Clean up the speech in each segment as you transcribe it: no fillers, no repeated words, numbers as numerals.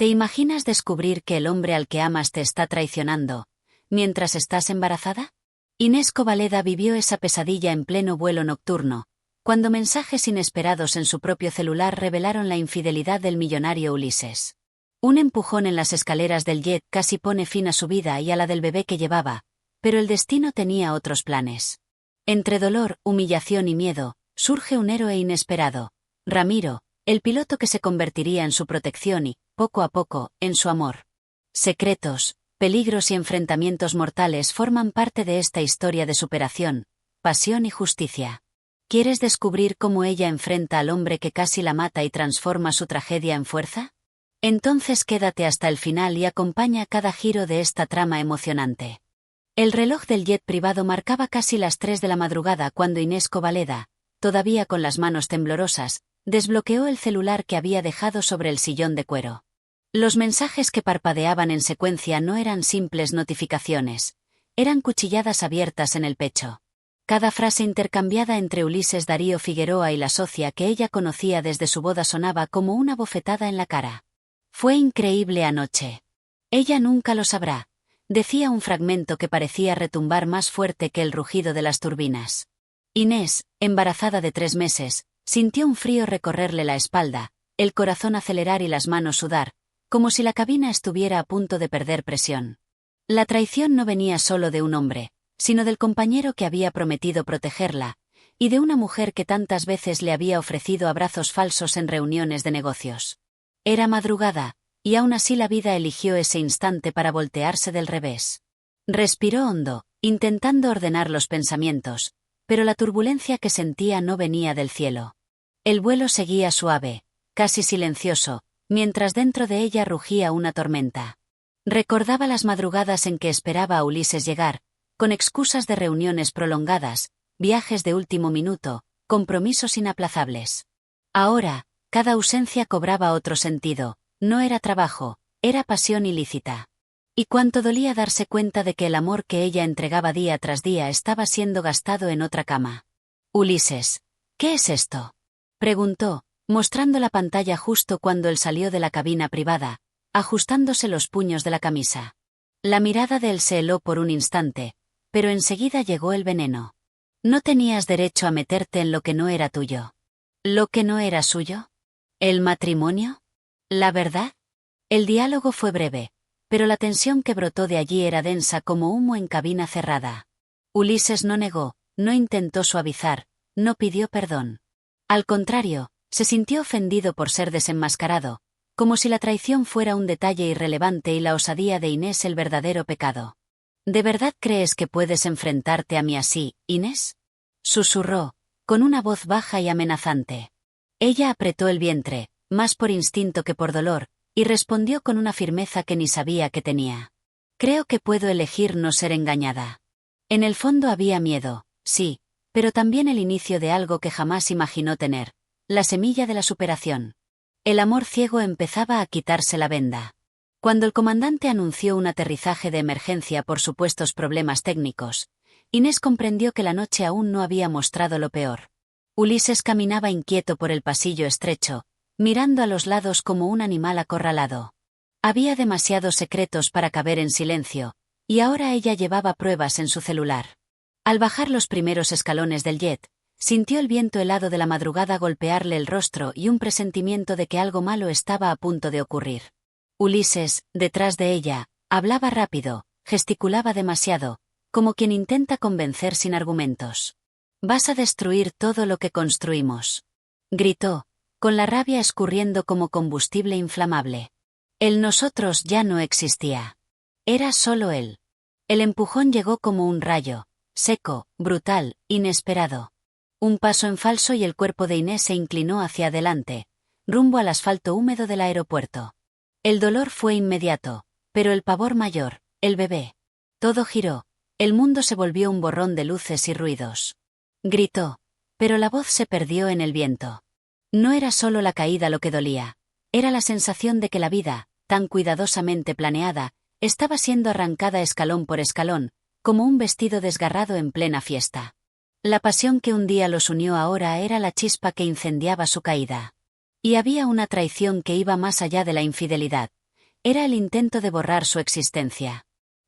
¿Te imaginas descubrir que el hombre al que amas te está traicionando mientras estás embarazada? Inés Covaleda vivió esa pesadilla en pleno vuelo nocturno, cuando mensajes inesperados en su propio celular revelaron la infidelidad del millonario Ulises. Un empujón en las escaleras del jet casi pone fin a su vida y a la del bebé que llevaba, pero el destino tenía otros planes. Entre dolor, humillación y miedo, surge un héroe inesperado, Ramiro, el piloto que se convertiría en su protección y, poco a poco, en su amor. Secretos, peligros y enfrentamientos mortales forman parte de esta historia de superación, pasión y justicia. ¿Quieres descubrir cómo ella enfrenta al hombre que casi la mata y transforma su tragedia en fuerza? Entonces quédate hasta el final y acompaña cada giro de esta trama emocionante. El reloj del jet privado marcaba casi las 3 de la madrugada cuando Inés Covaleda, todavía con las manos temblorosas, desbloqueó el celular que había dejado sobre el sillón de cuero. Los mensajes que parpadeaban en secuencia no eran simples notificaciones, eran cuchilladas abiertas en el pecho. Cada frase intercambiada entre Ulises Darío Figueroa y la socia que ella conocía desde su boda sonaba como una bofetada en la cara. Fue increíble anoche. Ella nunca lo sabrá, decía un fragmento que parecía retumbar más fuerte que el rugido de las turbinas. Inés, embarazada de 3 meses, sintió un frío recorrerle la espalda, el corazón acelerar y las manos sudar, como si la cabina estuviera a punto de perder presión. La traición no venía solo de un hombre, sino del compañero que había prometido protegerla, y de una mujer que tantas veces le había ofrecido abrazos falsos en reuniones de negocios. Era madrugada, y aún así la vida eligió ese instante para voltearse del revés. Respiró hondo, intentando ordenar los pensamientos, pero la turbulencia que sentía no venía del cielo. El vuelo seguía suave, casi silencioso, mientras dentro de ella rugía una tormenta. Recordaba las madrugadas en que esperaba a Ulises llegar, con excusas de reuniones prolongadas, viajes de último minuto, compromisos inaplazables. Ahora, cada ausencia cobraba otro sentido, no era trabajo, era pasión ilícita. Y cuánto dolía darse cuenta de que el amor que ella entregaba día tras día estaba siendo gastado en otra cama. Ulises, ¿qué es esto?, preguntó, mostrando la pantalla justo cuando él salió de la cabina privada, ajustándose los puños de la camisa. La mirada de él se heló por un instante, pero enseguida llegó el veneno. No tenías derecho a meterte en lo que no era tuyo. ¿Lo que no era suyo? ¿El matrimonio? ¿La verdad? El diálogo fue breve, pero la tensión que brotó de allí era densa como humo en cabina cerrada. Ulises no negó, no intentó suavizar, no pidió perdón. Al contrario, se sintió ofendido por ser desenmascarado, como si la traición fuera un detalle irrelevante y la osadía de Inés el verdadero pecado. ¿De verdad crees que puedes enfrentarte a mí así, Inés?, susurró, con una voz baja y amenazante. Ella apretó el vientre, más por instinto que por dolor, y respondió con una firmeza que ni sabía que tenía. Creo que puedo elegir no ser engañada. En el fondo había miedo, sí, pero también el inicio de algo que jamás imaginó tener, la semilla de la superación. El amor ciego empezaba a quitarse la venda. Cuando el comandante anunció un aterrizaje de emergencia por supuestos problemas técnicos, Inés comprendió que la noche aún no había mostrado lo peor. Ulises caminaba inquieto por el pasillo estrecho, mirando a los lados como un animal acorralado. Había demasiados secretos para caber en silencio, y ahora ella llevaba pruebas en su celular. Al bajar los primeros escalones del jet, sintió el viento helado de la madrugada golpearle el rostro y un presentimiento de que algo malo estaba a punto de ocurrir. Ulises, detrás de ella, hablaba rápido, gesticulaba demasiado, como quien intenta convencer sin argumentos. «Vas a destruir todo lo que construimos», gritó, con la rabia escurriendo como combustible inflamable. El nosotros ya no existía. Era solo él. El empujón llegó como un rayo, seco, brutal, inesperado. Un paso en falso y el cuerpo de Inés se inclinó hacia adelante, rumbo al asfalto húmedo del aeropuerto. El dolor fue inmediato, pero el pavor mayor, el bebé. Todo giró, el mundo se volvió un borrón de luces y ruidos. Gritó, pero la voz se perdió en el viento. No era solo la caída lo que dolía, era la sensación de que la vida, tan cuidadosamente planeada, estaba siendo arrancada escalón por escalón, como un vestido desgarrado en plena fiesta. La pasión que un día los unió ahora era la chispa que incendiaba su caída. Y había una traición que iba más allá de la infidelidad, Era el intento de borrar su existencia.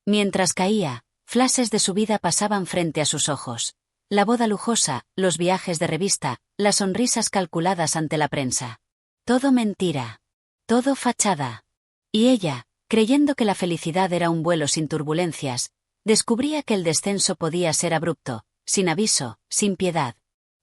Mientras caía, flashes de su vida pasaban frente a sus ojos. La boda lujosa, los viajes de revista, las sonrisas calculadas ante la prensa. Todo mentira. Todo fachada. Y ella, creyendo que la felicidad era un vuelo sin turbulencias, descubría que el descenso podía ser abrupto, sin aviso, sin piedad.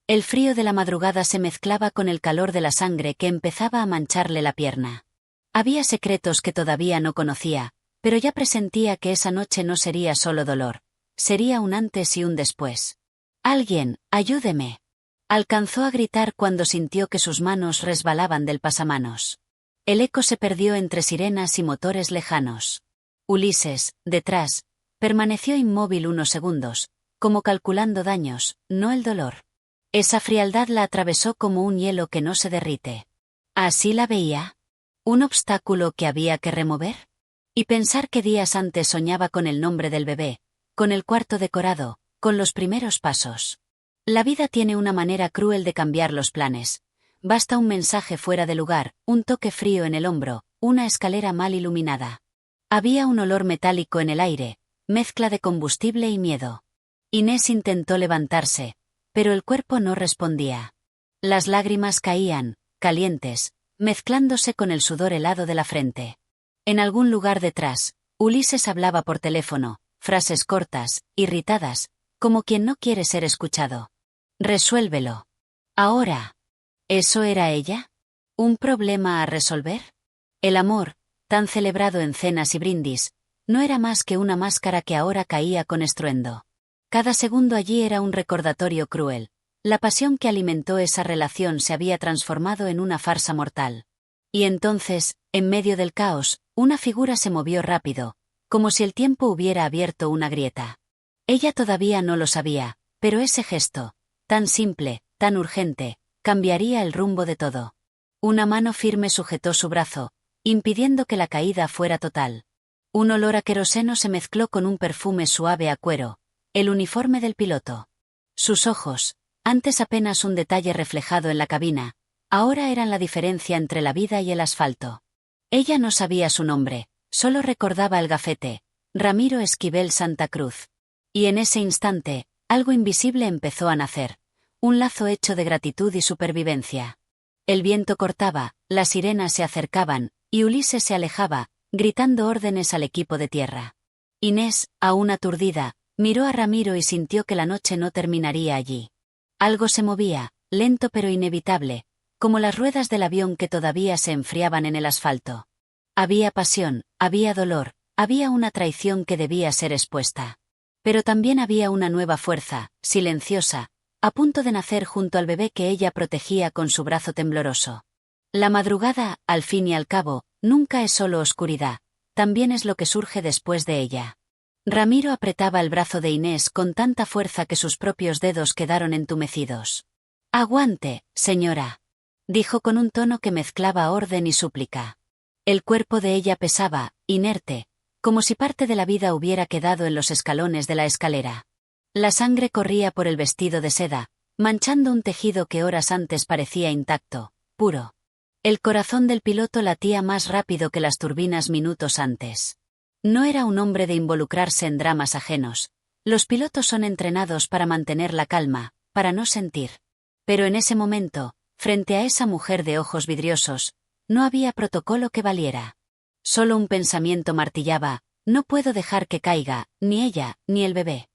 El frío de la madrugada se mezclaba con el calor de la sangre que empezaba a mancharle la pierna. Había secretos que todavía no conocía, pero ya presentía que esa noche no sería solo dolor, sería un antes y un después. «Alguien, ayúdeme». Alcanzó a gritar cuando sintió que sus manos resbalaban del pasamanos. El eco se perdió entre sirenas y motores lejanos. Ulises, detrás, permaneció inmóvil unos segundos, como calculando daños, no el dolor. Esa frialdad la atravesó como un hielo que no se derrite. ¿Así la veía? ¿Un obstáculo que había que remover? Y pensar que días antes soñaba con el nombre del bebé, con el cuarto decorado, con los primeros pasos. La vida tiene una manera cruel de cambiar los planes. Basta un mensaje fuera de lugar, un toque frío en el hombro, una escalera mal iluminada. Había un olor metálico en el aire, mezcla de combustible y miedo. Inés intentó levantarse, pero el cuerpo no respondía. Las lágrimas caían, calientes, mezclándose con el sudor helado de la frente. En algún lugar detrás, Ulises hablaba por teléfono, frases cortas, irritadas, como quien no quiere ser escuchado. «Resuélvelo. Ahora». ¿Eso era ella? ¿Un problema a resolver? El amor, tan celebrado en cenas y brindis, no era más que una máscara que ahora caía con estruendo. Cada segundo allí era un recordatorio cruel. La pasión que alimentó esa relación se había transformado en una farsa mortal. Y entonces, en medio del caos, una figura se movió rápido, como si el tiempo hubiera abierto una grieta. Ella todavía no lo sabía, pero ese gesto, tan simple, tan urgente, cambiaría el rumbo de todo. Una mano firme sujetó su brazo, impidiendo que la caída fuera total. Un olor a queroseno se mezcló con un perfume suave a cuero, el uniforme del piloto. Sus ojos, antes apenas un detalle reflejado en la cabina, ahora eran la diferencia entre la vida y el asfalto. Ella no sabía su nombre, solo recordaba el gafete, Ramiro Esquivel Santa Cruz. Y en ese instante, algo invisible empezó a nacer. Un lazo hecho de gratitud y supervivencia. El viento cortaba, las sirenas se acercaban, y Ulises se alejaba, gritando órdenes al equipo de tierra. Inés, aún aturdida, miró a Ramiro y sintió que la noche no terminaría allí. Algo se movía, lento pero inevitable, como las ruedas del avión que todavía se enfriaban en el asfalto. Había pasión, había dolor, había una traición que debía ser expuesta. Pero también había una nueva fuerza, silenciosa, a punto de nacer junto al bebé que ella protegía con su brazo tembloroso. La madrugada, al fin y al cabo, nunca es solo oscuridad, también es lo que surge después de ella. Ramiro apretaba el brazo de Inés con tanta fuerza que sus propios dedos quedaron entumecidos. «Aguante, señora», dijo con un tono que mezclaba orden y súplica. El cuerpo de ella pesaba, inerte, como si parte de la vida hubiera quedado en los escalones de la escalera. La sangre corría por el vestido de seda, manchando un tejido que horas antes parecía intacto, puro. El corazón del piloto latía más rápido que las turbinas minutos antes. No era un hombre de involucrarse en dramas ajenos. Los pilotos son entrenados para mantener la calma, para no sentir. Pero en ese momento, frente a esa mujer de ojos vidriosos, no había protocolo que valiera. Solo un pensamiento martillaba: no puedo dejar que caiga, ni ella, ni el bebé.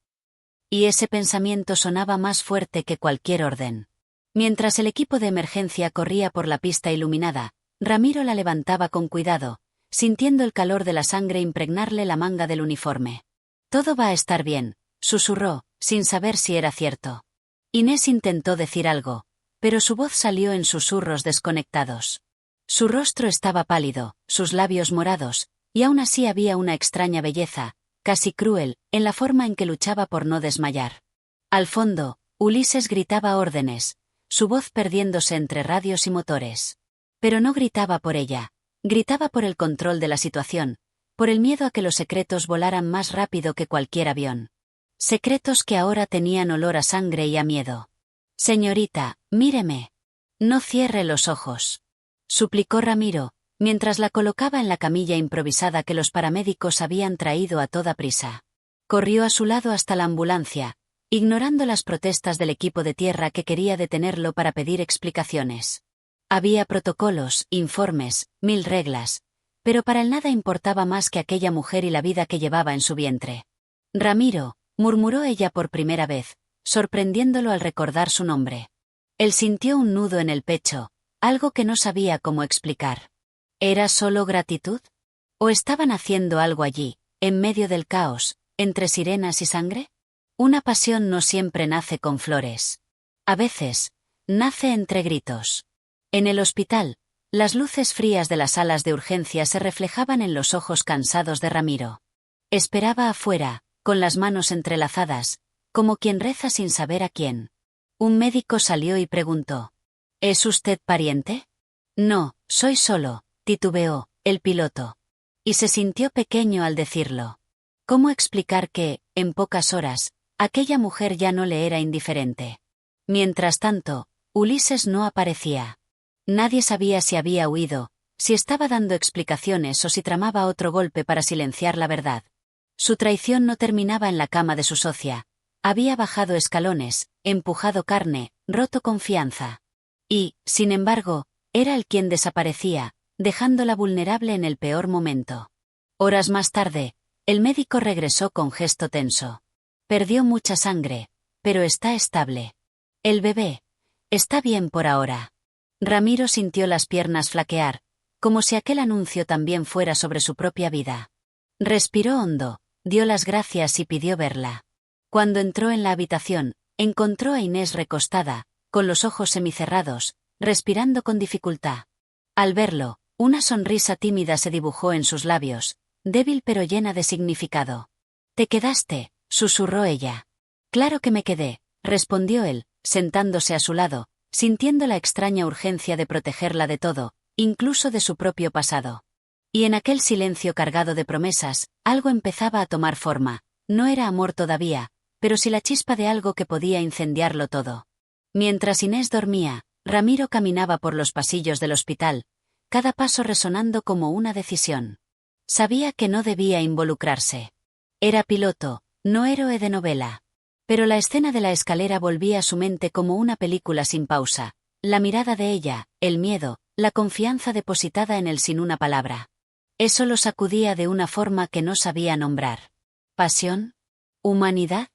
Y ese pensamiento sonaba más fuerte que cualquier orden. Mientras el equipo de emergencia corría por la pista iluminada, Ramiro la levantaba con cuidado, sintiendo el calor de la sangre impregnarle la manga del uniforme. «Todo va a estar bien», susurró, sin saber si era cierto. Inés intentó decir algo, pero su voz salió en susurros desconectados. Su rostro estaba pálido, sus labios morados, y aún así había una extraña belleza, casi cruel, en la forma en que luchaba por no desmayar. Al fondo, Ulises gritaba órdenes, su voz perdiéndose entre radios y motores. Pero no gritaba por ella, gritaba por el control de la situación, por el miedo a que los secretos volaran más rápido que cualquier avión. Secretos que ahora tenían olor a sangre y a miedo. «Señorita, míreme. No cierre los ojos», suplicó Ramiro, mientras la colocaba en la camilla improvisada que los paramédicos habían traído a toda prisa. Corrió a su lado hasta la ambulancia, ignorando las protestas del equipo de tierra que quería detenerlo para pedir explicaciones. Había protocolos, informes, 1000 reglas, pero para él nada importaba más que aquella mujer y la vida que llevaba en su vientre. Ramiro, murmuró ella por primera vez, sorprendiéndolo al recordar su nombre. Él sintió un nudo en el pecho, algo que no sabía cómo explicar. ¿Era solo gratitud? ¿O estaban haciendo algo allí, en medio del caos, entre sirenas y sangre? Una pasión no siempre nace con flores. A veces, nace entre gritos. En el hospital, las luces frías de las salas de urgencia se reflejaban en los ojos cansados de Ramiro. Esperaba afuera, con las manos entrelazadas, como quien reza sin saber a quién. Un médico salió y preguntó: ¿Es usted pariente? No, soy solo, titubeó, el piloto. Y se sintió pequeño al decirlo. ¿Cómo explicar que, en pocas horas, aquella mujer ya no le era indiferente? Mientras tanto, Ulises no aparecía. Nadie sabía si había huido, si estaba dando explicaciones o si tramaba otro golpe para silenciar la verdad. Su traición no terminaba en la cama de su socia. Había bajado escalones, empujado carne, roto confianza. Y, sin embargo, era él quien desaparecía, dejándola vulnerable en el peor momento. Horas más tarde, el médico regresó con gesto tenso. Perdió mucha sangre, pero está estable. El bebé está bien por ahora. Ramiro sintió las piernas flaquear, como si aquel anuncio también fuera sobre su propia vida. Respiró hondo, dio las gracias y pidió verla. Cuando entró en la habitación, encontró a Inés recostada, con los ojos semicerrados, respirando con dificultad. Al verlo, una sonrisa tímida se dibujó en sus labios, débil pero llena de significado. «¿Te quedaste?», susurró ella. «Claro que me quedé», respondió él, sentándose a su lado, sintiendo la extraña urgencia de protegerla de todo, incluso de su propio pasado. Y en aquel silencio cargado de promesas, algo empezaba a tomar forma. No era amor todavía, pero sí la chispa de algo que podía incendiarlo todo. Mientras Inés dormía, Ramiro caminaba por los pasillos del hospital, cada paso resonando como una decisión. Sabía que no debía involucrarse. Era piloto, no héroe de novela. Pero la escena de la escalera volvía a su mente como una película sin pausa. La mirada de ella, el miedo, la confianza depositada en él sin una palabra. Eso lo sacudía de una forma que no sabía nombrar. ¿Pasión? ¿Humanidad?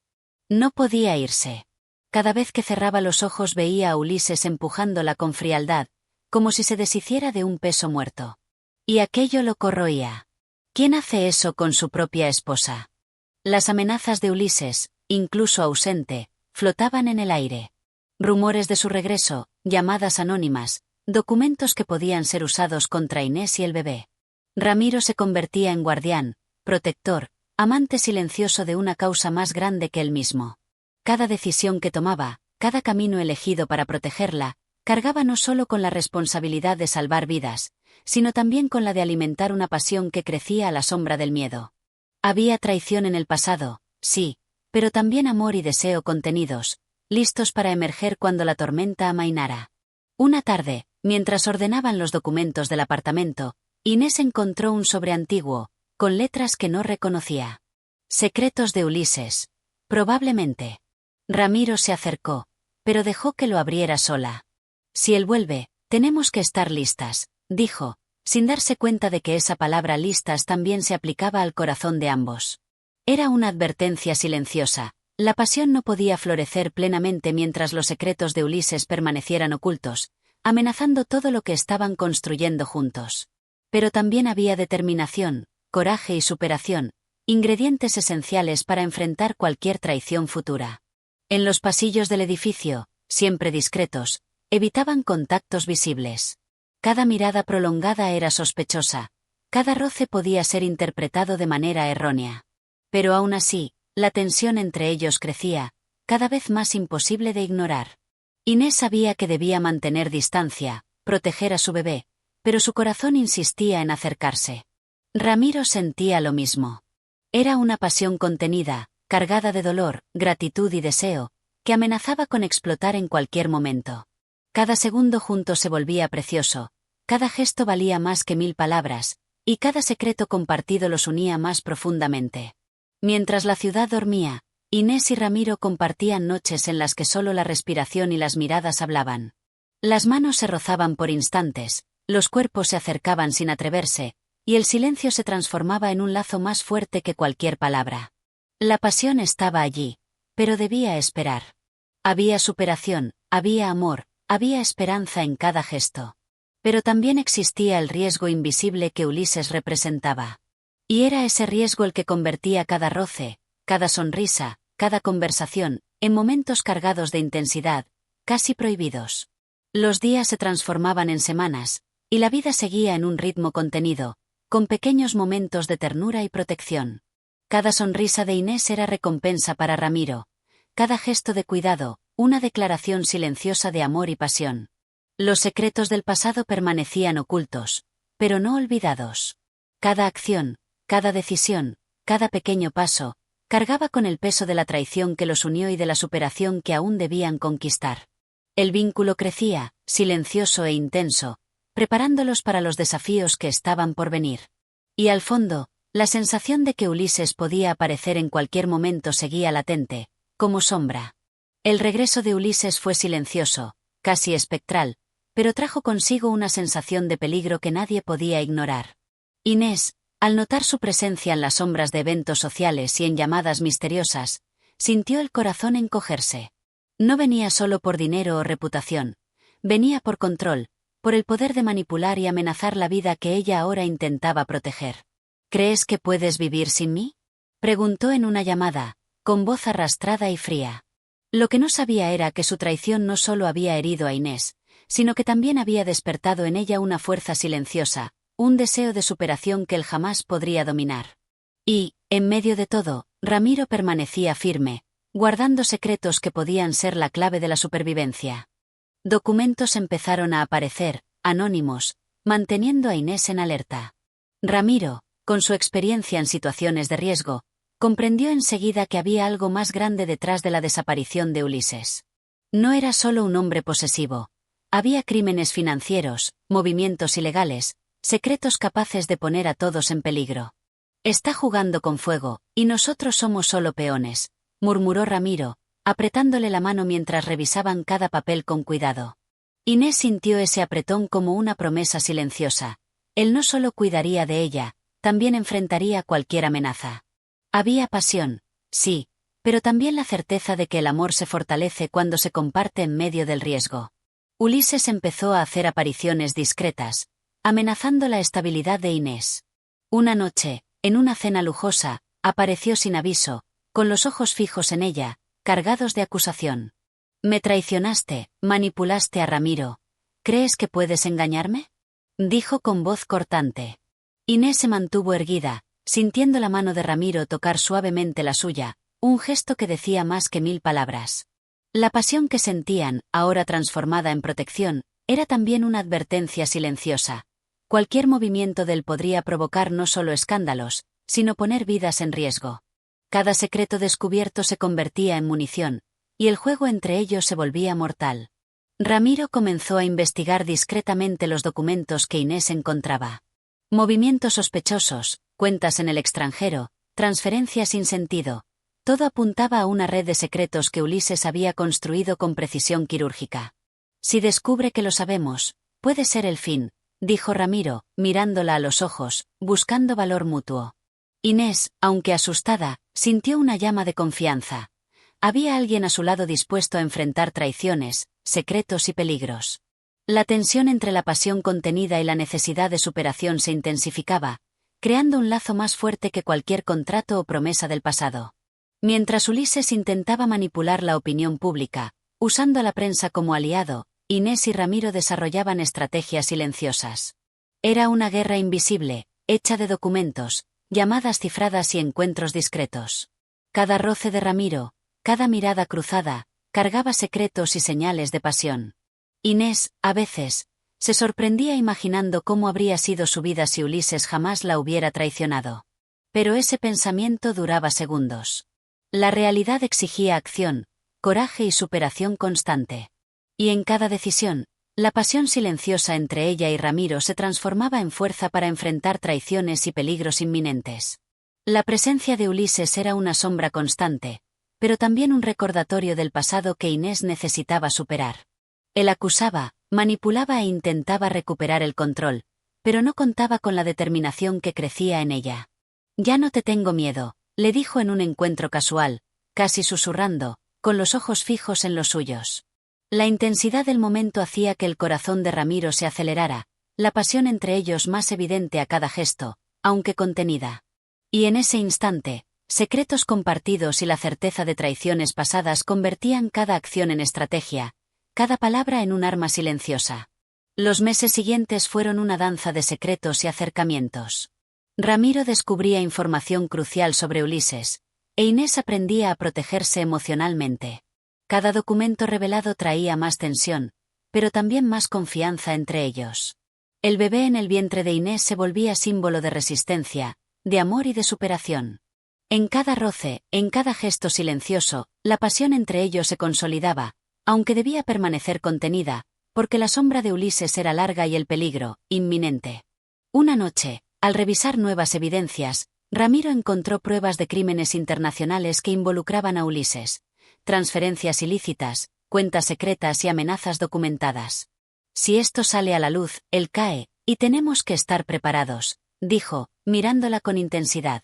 No podía irse. Cada vez que cerraba los ojos veía a Ulises empujándola con frialdad, como si se deshiciera de un peso muerto. Y aquello lo corroía. ¿Quién hace eso con su propia esposa? Las amenazas de Ulises, incluso ausente, flotaban en el aire. Rumores de su regreso, llamadas anónimas, documentos que podían ser usados contra Inés y el bebé. Ramiro se convertía en guardián, protector, amante silencioso de una causa más grande que él mismo. Cada decisión que tomaba, cada camino elegido para protegerla, cargaba no solo con la responsabilidad de salvar vidas, sino también con la de alimentar una pasión que crecía a la sombra del miedo. Había traición en el pasado, sí, pero también amor y deseo contenidos, listos para emerger cuando la tormenta amainara. Una tarde, mientras ordenaban los documentos del apartamento, Inés encontró un sobre antiguo, con letras que no reconocía. Secretos de Ulises. Probablemente. Ramiro se acercó, pero dejó que lo abriera sola. Si él vuelve, tenemos que estar listas, dijo, sin darse cuenta de que esa palabra listas también se aplicaba al corazón de ambos. Era una advertencia silenciosa. La pasión no podía florecer plenamente mientras los secretos de Ulises permanecieran ocultos, amenazando todo lo que estaban construyendo juntos. Pero también había determinación, coraje y superación, ingredientes esenciales para enfrentar cualquier traición futura. En los pasillos del edificio, siempre discretos, evitaban contactos visibles. Cada mirada prolongada era sospechosa, cada roce podía ser interpretado de manera errónea. Pero aún así, la tensión entre ellos crecía, cada vez más imposible de ignorar. Inés sabía que debía mantener distancia, proteger a su bebé, pero su corazón insistía en acercarse. Ramiro sentía lo mismo. Era una pasión contenida, cargada de dolor, gratitud y deseo, que amenazaba con explotar en cualquier momento. Cada segundo juntos se volvía precioso, cada gesto valía más que 1000 palabras, y cada secreto compartido los unía más profundamente. Mientras la ciudad dormía, Inés y Ramiro compartían noches en las que solo la respiración y las miradas hablaban. Las manos se rozaban por instantes, los cuerpos se acercaban sin atreverse, y el silencio se transformaba en un lazo más fuerte que cualquier palabra. La pasión estaba allí, pero debía esperar. Había superación, había amor, había esperanza en cada gesto. Pero también existía el riesgo invisible que Ulises representaba. Y era ese riesgo el que convertía cada roce, cada sonrisa, cada conversación, en momentos cargados de intensidad, casi prohibidos. Los días se transformaban en semanas, y la vida seguía en un ritmo contenido, con pequeños momentos de ternura y protección. Cada sonrisa de Inés era recompensa para Ramiro, cada gesto de cuidado, una declaración silenciosa de amor y pasión. Los secretos del pasado permanecían ocultos, pero no olvidados. Cada acción, cada decisión, cada pequeño paso, cargaba con el peso de la traición que los unió y de la superación que aún debían conquistar. El vínculo crecía, silencioso e intenso, preparándolos para los desafíos que estaban por venir. Y al fondo, la sensación de que Ulises podía aparecer en cualquier momento seguía latente, como sombra. El regreso de Ulises fue silencioso, casi espectral, pero trajo consigo una sensación de peligro que nadie podía ignorar. Inés, al notar su presencia en las sombras de eventos sociales y en llamadas misteriosas, sintió el corazón encogerse. No venía solo por dinero o reputación, venía por control, por el poder de manipular y amenazar la vida que ella ahora intentaba proteger. ¿Crees que puedes vivir sin mí?, preguntó en una llamada, con voz arrastrada y fría. Lo que no sabía era que su traición no solo había herido a Inés, sino que también había despertado en ella una fuerza silenciosa, un deseo de superación que él jamás podría dominar. Y, en medio de todo, Ramiro permanecía firme, guardando secretos que podían ser la clave de la supervivencia. Documentos empezaron a aparecer, anónimos, manteniendo a Inés en alerta. Ramiro, con su experiencia en situaciones de riesgo, comprendió enseguida que había algo más grande detrás de la desaparición de Ulises. No era solo un hombre posesivo. Había crímenes financieros, movimientos ilegales, secretos capaces de poner a todos en peligro. Está jugando con fuego, y nosotros somos solo peones, murmuró Ramiro, apretándole la mano mientras revisaban cada papel con cuidado. Inés sintió ese apretón como una promesa silenciosa. Él no solo cuidaría de ella, también enfrentaría cualquier amenaza. Había pasión, sí, pero también la certeza de que el amor se fortalece cuando se comparte en medio del riesgo. Ulises empezó a hacer apariciones discretas, amenazando la estabilidad de Inés. Una noche, en una cena lujosa, apareció sin aviso, con los ojos fijos en ella, cargados de acusación. «Me traicionaste, manipulaste a Ramiro. ¿Crees que puedes engañarme?», dijo con voz cortante. Inés se mantuvo erguida, sintiendo la mano de Ramiro tocar suavemente la suya, un gesto que decía más que 1000 palabras. La pasión que sentían, ahora transformada en protección, era también una advertencia silenciosa. Cualquier movimiento de él podría provocar no solo escándalos, sino poner vidas en riesgo. Cada secreto descubierto se convertía en munición, y el juego entre ellos se volvía mortal. Ramiro comenzó a investigar discretamente los documentos que Inés encontraba. Movimientos sospechosos, cuentas en el extranjero, transferencias sin sentido. Todo apuntaba a una red de secretos que Ulises había construido con precisión quirúrgica. «Si descubre que lo sabemos, puede ser el fin», dijo Ramiro, mirándola a los ojos, buscando valor mutuo. Inés, aunque asustada, sintió una llama de confianza. Había alguien a su lado dispuesto a enfrentar traiciones, secretos y peligros. La tensión entre la pasión contenida y la necesidad de superación se intensificaba, creando un lazo más fuerte que cualquier contrato o promesa del pasado. Mientras Ulises intentaba manipular la opinión pública, usando a la prensa como aliado, Inés y Ramiro desarrollaban estrategias silenciosas. Era una guerra invisible, hecha de documentos, llamadas cifradas y encuentros discretos. Cada roce de Ramiro, cada mirada cruzada, cargaba secretos y señales de pasión. Inés, a veces, se sorprendía imaginando cómo habría sido su vida si Ulises jamás la hubiera traicionado. Pero ese pensamiento duraba segundos. La realidad exigía acción, coraje y superación constante. Y en cada decisión, La pasión silenciosa entre ella y Ramiro se transformaba en fuerza para enfrentar traiciones y peligros inminentes. La presencia de Ulises era una sombra constante, pero también un recordatorio del pasado que Inés necesitaba superar. Él acusaba, manipulaba e intentaba recuperar el control, pero no contaba con la determinación que crecía en ella. «Ya no te tengo miedo», le dijo en un encuentro casual, casi susurrando, con los ojos fijos en los suyos. La intensidad del momento hacía que el corazón de Ramiro se acelerara, la pasión entre ellos más evidente a cada gesto, aunque contenida. Y en ese instante, secretos compartidos y la certeza de traiciones pasadas convertían cada acción en estrategia, cada palabra en un arma silenciosa. Los meses siguientes fueron una danza de secretos y acercamientos. Ramiro descubría información crucial sobre Ulises, e Inés aprendía a protegerse emocionalmente. Cada documento revelado traía más tensión, pero también más confianza entre ellos. El bebé en el vientre de Inés se volvía símbolo de resistencia, de amor y de superación. En cada roce, en cada gesto silencioso, la pasión entre ellos se consolidaba, aunque debía permanecer contenida, porque la sombra de Ulises era larga y el peligro, inminente. Una noche, al revisar nuevas evidencias, Ramiro encontró pruebas de crímenes internacionales que involucraban a Ulises, transferencias ilícitas, cuentas secretas y amenazas documentadas. «Si esto sale a la luz, él cae, y tenemos que estar preparados», dijo, mirándola con intensidad.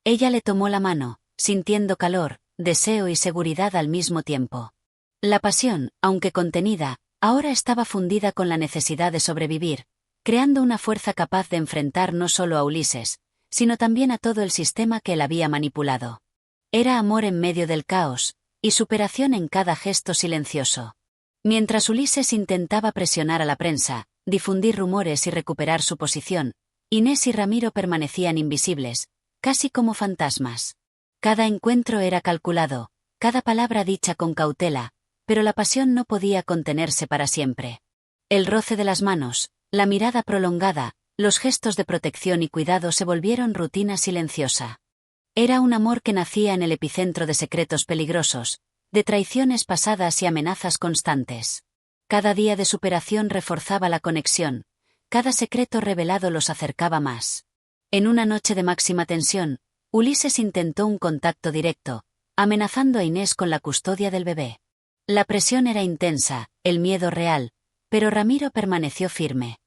Ella le tomó la mano, sintiendo calor, deseo y seguridad al mismo tiempo. La pasión, aunque contenida, ahora estaba fundida con la necesidad de sobrevivir, creando una fuerza capaz de enfrentar no solo a Ulises, sino también a todo el sistema que él había manipulado. Era amor en medio del caos, y superación en cada gesto silencioso. Mientras Ulises intentaba presionar a la prensa, difundir rumores y recuperar su posición, Inés y Ramiro permanecían invisibles, casi como fantasmas. Cada encuentro era calculado, cada palabra dicha con cautela, pero la pasión no podía contenerse para siempre. El roce de las manos, la mirada prolongada, los gestos de protección y cuidado se volvieron rutina silenciosa. Era un amor que nacía en el epicentro de secretos peligrosos, de traiciones pasadas y amenazas constantes. Cada día de superación reforzaba la conexión, cada secreto revelado los acercaba más. En una noche de máxima tensión, Ulises intentó un contacto directo, amenazando a Inés con la custodia del bebé. La presión era intensa, el miedo real, pero Ramiro permaneció firme.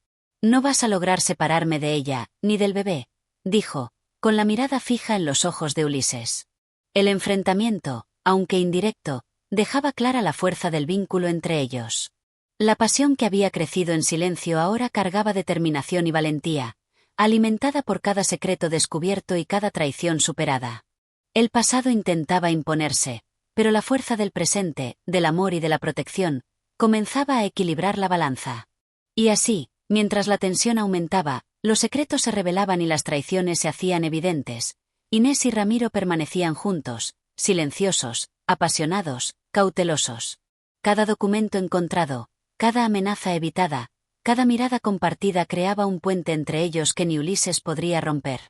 «No vas a lograr separarme de ella, ni del bebé», dijo, con la mirada fija en los ojos de Ulises. El enfrentamiento, aunque indirecto, dejaba clara la fuerza del vínculo entre ellos. La pasión que había crecido en silencio ahora cargaba determinación y valentía, alimentada por cada secreto descubierto y cada traición superada. El pasado intentaba imponerse, pero la fuerza del presente, del amor y de la protección, comenzaba a equilibrar la balanza. Y así, mientras la tensión aumentaba, los secretos se revelaban y las traiciones se hacían evidentes, Inés y Ramiro permanecían juntos, silenciosos, apasionados, cautelosos. Cada documento encontrado, cada amenaza evitada, cada mirada compartida creaba un puente entre ellos que ni Ulises podría romper.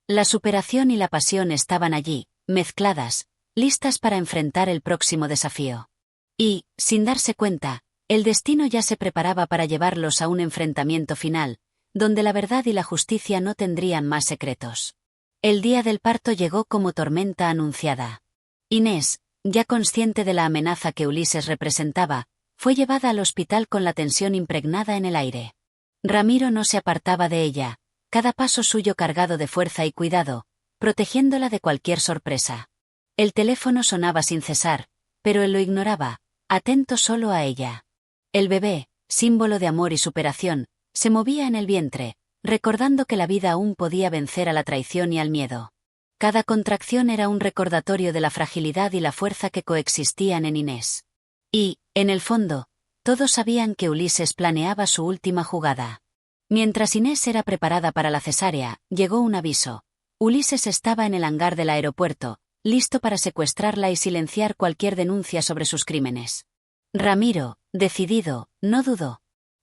La superación y la pasión estaban allí, mezcladas, listas para enfrentar el próximo desafío. Y, sin darse cuenta, el destino ya se preparaba para llevarlos a un enfrentamiento final, donde la verdad y la justicia no tendrían más secretos. El día del parto llegó como tormenta anunciada. Inés, ya consciente de la amenaza que Ulises representaba, fue llevada al hospital con la tensión impregnada en el aire. Ramiro no se apartaba de ella, cada paso suyo cargado de fuerza y cuidado, protegiéndola de cualquier sorpresa. El teléfono sonaba sin cesar, pero él lo ignoraba, atento solo a ella. El bebé, símbolo de amor y superación, se movía en el vientre, recordando que la vida aún podía vencer a la traición y al miedo. Cada contracción era un recordatorio de la fragilidad y la fuerza que coexistían en Inés. Y, en el fondo, todos sabían que Ulises planeaba su última jugada. Mientras Inés era preparada para la cesárea, llegó un aviso. Ulises estaba en el hangar del aeropuerto, listo para secuestrarla y silenciar cualquier denuncia sobre sus crímenes. Ramiro, decidido, no dudó.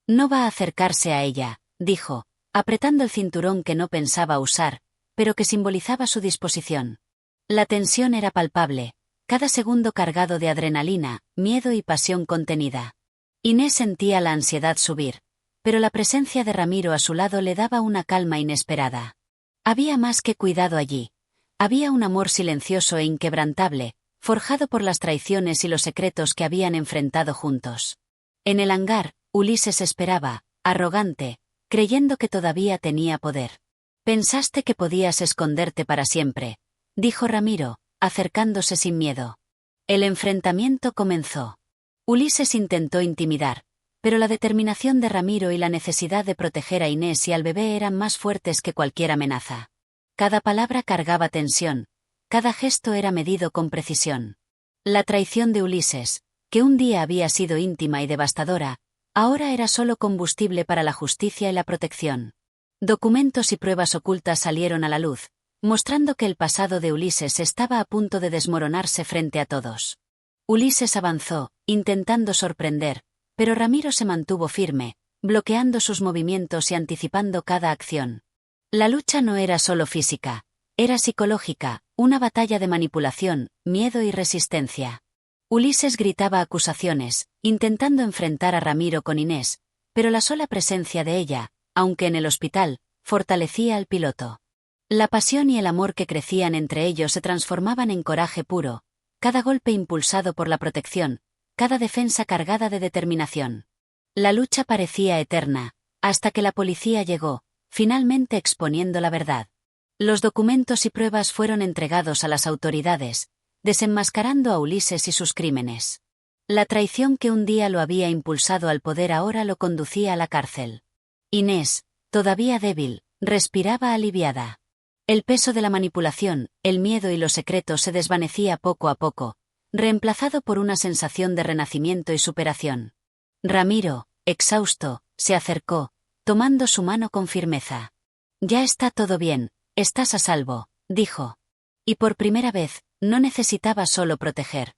«No va a acercarse a ella», dijo, apretando el cinturón que no pensaba usar, pero que simbolizaba su disposición. La tensión era palpable, cada segundo cargado de adrenalina, miedo y pasión contenida. Inés sentía la ansiedad subir, pero la presencia de Ramiro a su lado le daba una calma inesperada. Había más que cuidado allí. Había un amor silencioso e inquebrantable, forjado por las traiciones y los secretos que habían enfrentado juntos. En el hangar, Ulises esperaba, arrogante, creyendo que todavía tenía poder. «Pensaste que podías esconderte para siempre», dijo Ramiro, acercándose sin miedo. El enfrentamiento comenzó. Ulises intentó intimidar, pero la determinación de Ramiro y la necesidad de proteger a Inés y al bebé eran más fuertes que cualquier amenaza. Cada palabra cargaba tensión, cada gesto era medido con precisión. La traición de Ulises, que un día había sido íntima y devastadora, ahora era solo combustible para la justicia y la protección. Documentos y pruebas ocultas salieron a la luz, mostrando que el pasado de Ulises estaba a punto de desmoronarse frente a todos. Ulises avanzó, intentando sorprender, pero Ramiro se mantuvo firme, bloqueando sus movimientos y anticipando cada acción. La lucha no era solo física, era psicológica, una batalla de manipulación, miedo y resistencia. Ulises gritaba acusaciones, intentando enfrentar a Ramiro con Inés, pero la sola presencia de ella, aunque en el hospital, fortalecía al piloto. La pasión y el amor que crecían entre ellos se transformaban en coraje puro, cada golpe impulsado por la protección, cada defensa cargada de determinación. La lucha parecía eterna, hasta que la policía llegó, finalmente exponiendo la verdad. Los documentos y pruebas fueron entregados a las autoridades, desenmascarando a Ulises y sus crímenes. La traición que un día lo había impulsado al poder ahora lo conducía a la cárcel. Inés, todavía débil, respiraba aliviada. El peso de la manipulación, el miedo y los secretos se desvanecía poco a poco, reemplazado por una sensación de renacimiento y superación. Ramiro, exhausto, se acercó, tomando su mano con firmeza. «Ya está todo bien, estás a salvo», dijo. Y por primera vez, no necesitaba solo proteger.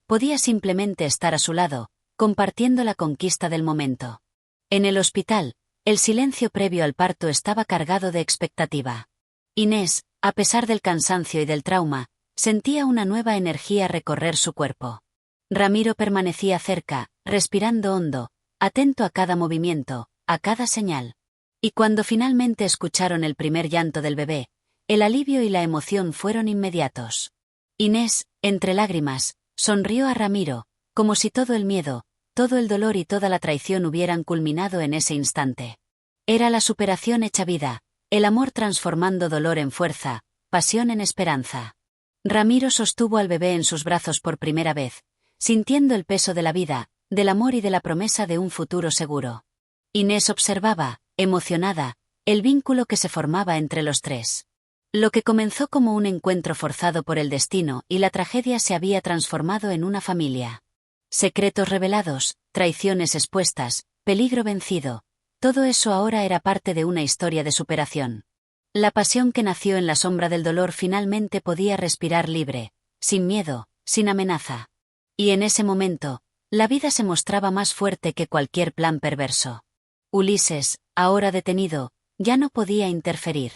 Podía simplemente estar a su lado, compartiendo la conquista del momento. En el hospital, el silencio previo al parto estaba cargado de expectativa. Inés, a pesar del cansancio y del trauma, sentía una nueva energía recorrer su cuerpo. Ramiro permanecía cerca, respirando hondo, atento a cada movimiento, a cada señal. Y cuando finalmente escucharon el primer llanto del bebé, el alivio y la emoción fueron inmediatos. Inés, entre lágrimas, sonrió a Ramiro, como si todo el miedo, todo el dolor y toda la traición hubieran culminado en ese instante. Era la superación hecha vida, el amor transformando dolor en fuerza, pasión en esperanza. Ramiro sostuvo al bebé en sus brazos por primera vez, sintiendo el peso de la vida, del amor y de la promesa de un futuro seguro. Inés observaba, emocionada, el vínculo que se formaba entre los tres. Lo que comenzó como un encuentro forzado por el destino y la tragedia se había transformado en una familia. Secretos revelados, traiciones expuestas, peligro vencido, todo eso ahora era parte de una historia de superación. La pasión que nació en la sombra del dolor finalmente podía respirar libre, sin miedo, sin amenaza. Y en ese momento, la vida se mostraba más fuerte que cualquier plan perverso. Ulises, ahora detenido, ya no podía interferir.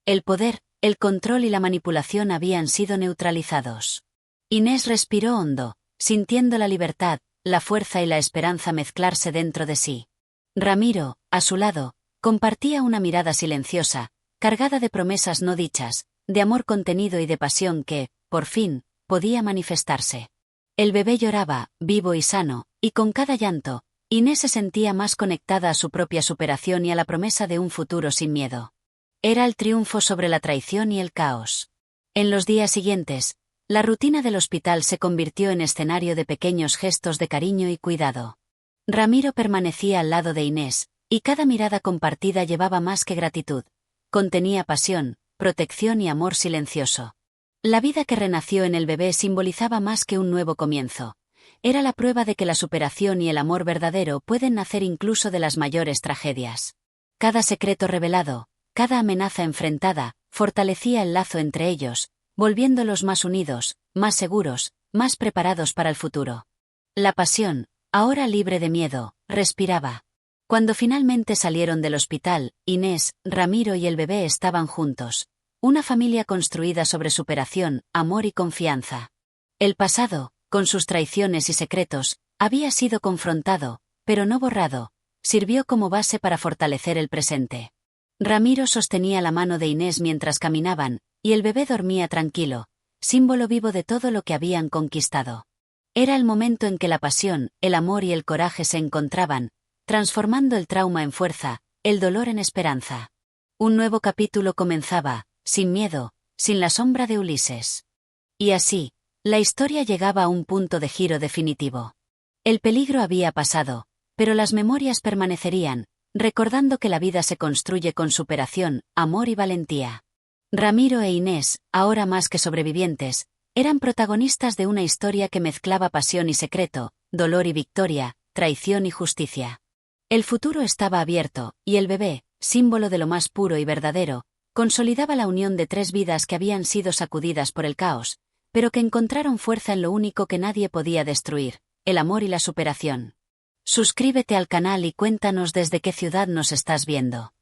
El poder, el control y la manipulación habían sido neutralizados. Inés respiró hondo, sintiendo la libertad, la fuerza y la esperanza mezclarse dentro de sí. Ramiro, a su lado, compartía una mirada silenciosa, cargada de promesas no dichas, de amor contenido y de pasión que, por fin, podía manifestarse. El bebé lloraba, vivo y sano, y con cada llanto, Inés se sentía más conectada a su propia superación y a la promesa de un futuro sin miedo. Era el triunfo sobre la traición y el caos. En los días siguientes, la rutina del hospital se convirtió en escenario de pequeños gestos de cariño y cuidado. Ramiro permanecía al lado de Inés, y cada mirada compartida llevaba más que gratitud. Contenía pasión, protección y amor silencioso. La vida que renació en el bebé simbolizaba más que un nuevo comienzo. Era la prueba de que la superación y el amor verdadero pueden nacer incluso de las mayores tragedias. Cada secreto revelado, cada amenaza enfrentada, fortalecía el lazo entre ellos, volviéndolos más unidos, más seguros, más preparados para el futuro. La pasión, ahora libre de miedo, respiraba. Cuando finalmente salieron del hospital, Inés, Ramiro y el bebé estaban juntos. Una familia construida sobre superación, amor y confianza. El pasado, con sus traiciones y secretos, había sido confrontado, pero no borrado, sirvió como base para fortalecer el presente. Ramiro sostenía la mano de Inés mientras caminaban, y el bebé dormía tranquilo, símbolo vivo de todo lo que habían conquistado. Era el momento en que la pasión, el amor y el coraje se encontraban, transformando el trauma en fuerza, el dolor en esperanza. Un nuevo capítulo comenzaba, sin miedo, sin la sombra de Ulises. Y así, la historia llegaba a un punto de giro definitivo. El peligro había pasado, pero las memorias permanecerían, recordando que la vida se construye con superación, amor y valentía. Ramiro e Inés, ahora más que sobrevivientes, eran protagonistas de una historia que mezclaba pasión y secreto, dolor y victoria, traición y justicia. El futuro estaba abierto, y el bebé, símbolo de lo más puro y verdadero, consolidaba la unión de tres vidas que habían sido sacudidas por el caos, pero que encontraron fuerza en lo único que nadie podía destruir, el amor y la superación. Suscríbete al canal y cuéntanos desde qué ciudad nos estás viendo.